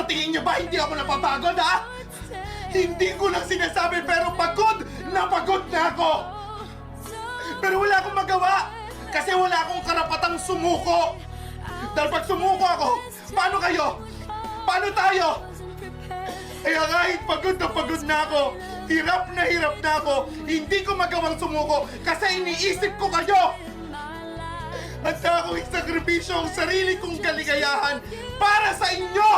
Sa tingin niyo ba hindi ako napapagod, ha? Hindi ko lang sinasabi pero pagod na ako! Pero wala akong magawa kasi wala akong karapatang sumuko. Dahil pag sumuko ako, paano kayo? Paano tayo? Kaya kahit pagod na ako, hirap na ako, hindi ko magawang sumuko kasi iniisip ko kayo! Handa akong isakripisyo ang sarili kong kaligayahan para sa inyo!